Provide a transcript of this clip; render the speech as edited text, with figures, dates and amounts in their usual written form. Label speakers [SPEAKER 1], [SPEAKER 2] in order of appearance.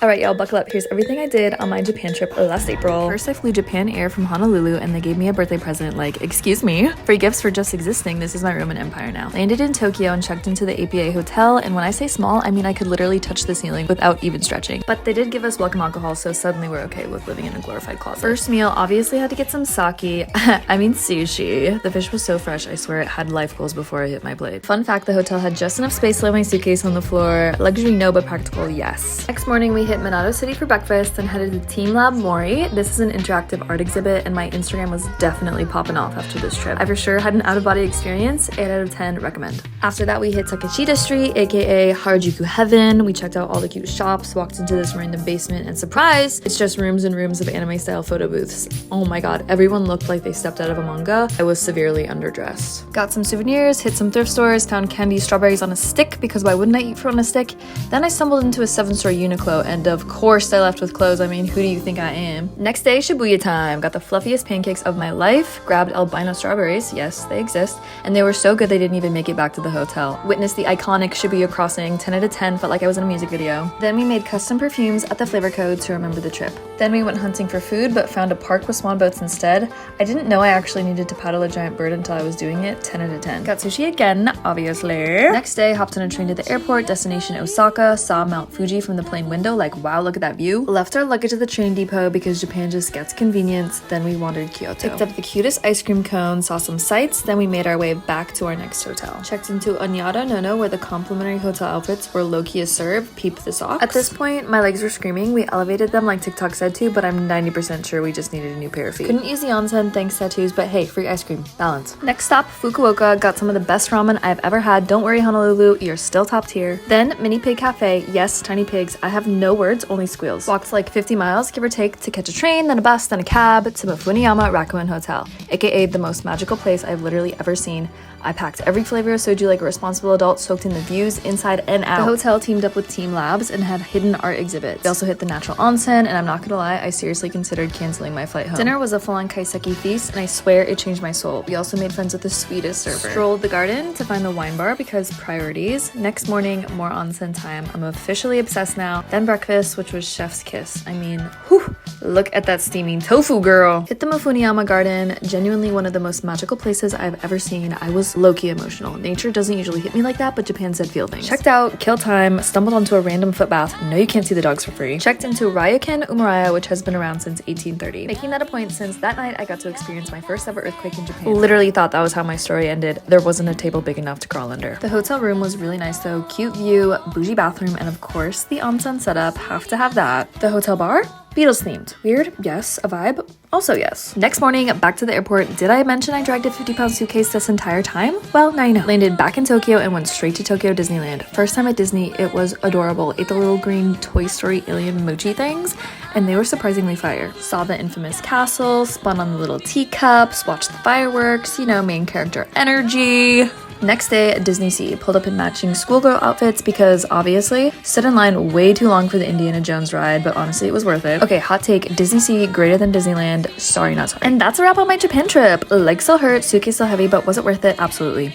[SPEAKER 1] Alright y'all, buckle up. Here's everything I did on my Japan trip last April. First, I flew Japan Air from Honolulu and they gave me a birthday present. Like, excuse me? Free gifts for just existing. This is my Roman empire now. Landed in Tokyo and checked into the APA hotel, and when I say small, I mean I could literally touch the ceiling without even stretching. But they did give us welcome alcohol, so suddenly we're okay with living in a glorified closet. First meal, obviously had to get some sake. I mean sushi. The fish was so fresh, I swear it had life goals before I hit my plate. Fun fact, the hotel had just enough space to lay my suitcase on the floor. Luxury no, but practical yes. Next morning, we hit Minato City for breakfast and headed to TeamLab Mori. This is an interactive art exhibit, and my Instagram was definitely popping off after this trip. I for sure had an out-of-body experience. 8 out of 10 recommend. After that, we hit Takeshita Street, aka Harajuku Heaven. We checked out all the cute shops, walked into this random basement, and surprise, it's just rooms and rooms of anime-style photo booths. Oh my god, everyone looked like they stepped out of a manga. I was severely underdressed. Got some souvenirs, hit some thrift stores, found candy strawberries on a stick, because why wouldn't I eat fruit on a stick? Then I stumbled into a 7-store Uniqlo, and of course I left with clothes. I mean, who do you think I am? Next day, Shibuya time. Got the fluffiest pancakes of my life, grabbed albino strawberries, yes, they exist, and they were so good they didn't even make it back to the hotel. Witnessed the iconic Shibuya crossing, 10 out of 10, felt like I was in a music video. Then we made custom perfumes at the flavor code to remember the trip. Then we went hunting for food, but found a park with swan boats instead. I didn't know I actually needed to paddle a giant bird until I was doing it, 10 out of 10. Got sushi again, obviously. Next day, hopped on a train to the airport, destination Osaka, saw Mount Fuji from the plane window, like wow, look at that view. Left our luggage at the train depot because Japan just gets convenience. Then we wandered Kyoto. Picked up the cutest ice cream cone, saw some sights, then we made our way back to our next hotel. Checked into Onyada Nono, where the complimentary hotel outfits were low-key a serve. Peep the socks. At this point, my legs were screaming. We elevated them like TikTok said to, but I'm 90% sure we just needed a new pair of feet. Couldn't use the onsen, thanks tattoos, but hey, free ice cream. Balance. Next stop, Fukuoka. Got some of the best ramen I've ever had. Don't worry, Honolulu, you're still top tier. Then, Mini Pig Cafe. Yes, tiny pigs. I have no words, only squeals. Walked like 50 miles, give or take, to catch a train, then a bus, then a cab, to Mifuneyama Rakuen Hotel, aka the most magical place I've literally ever seen. I packed every flavor of soju like a responsible adult, soaked in the views inside and out. The hotel teamed up with TeamLab and had hidden art exhibits. We also hit the natural onsen, and I'm not gonna lie, I seriously considered canceling my flight home. Dinner was a full-on kaiseki feast, and I swear it changed my soul. We also made friends with the sweetest server. Strolled the garden to find the wine bar because priorities. Next morning, more onsen time. I'm officially obsessed now. Then breakfast, which was chef's kiss. I mean, whew, look at that steaming tofu, girl. Hit the Mifuneyama garden, genuinely one of the most magical places I've ever seen. I was low-key emotional. Nature doesn't usually hit me like that, but Japan said feel things. Checked out, kill time, stumbled onto a random foot bath. No, you can't see the dogs for free. Checked into Ryokan Oomuraya, which has been around since 1830. Making that a point since that night I got to experience my first ever earthquake in Japan. Literally thought that was how my story ended. There wasn't a table big enough to crawl under. The hotel room was really nice though. Cute view, bougie bathroom, and of course the onsen setup. Have to have that. The hotel bar? Beatles themed. Weird? Yes. A vibe? Also yes. Next morning, back to the airport. Did I mention I dragged a 50-pound suitcase this entire time? Well, now you know. Landed back in Tokyo and went straight to Tokyo Disneyland. First time at Disney, it was adorable. Ate the little green Toy Story alien mochi things, and they were surprisingly fire. Saw the infamous castle, spun on the little teacups, watched the fireworks, you know, main character energy. Next day at DisneySea, pulled up in matching schoolgirl outfits because obviously stood in line way too long for the Indiana Jones ride, but honestly it was worth it. Okay, hot take, DisneySea greater than Disneyland. Sorry, not sorry. And that's a wrap on my Japan trip. Legs still hurt, suitcase still heavy, but was it worth it? Absolutely.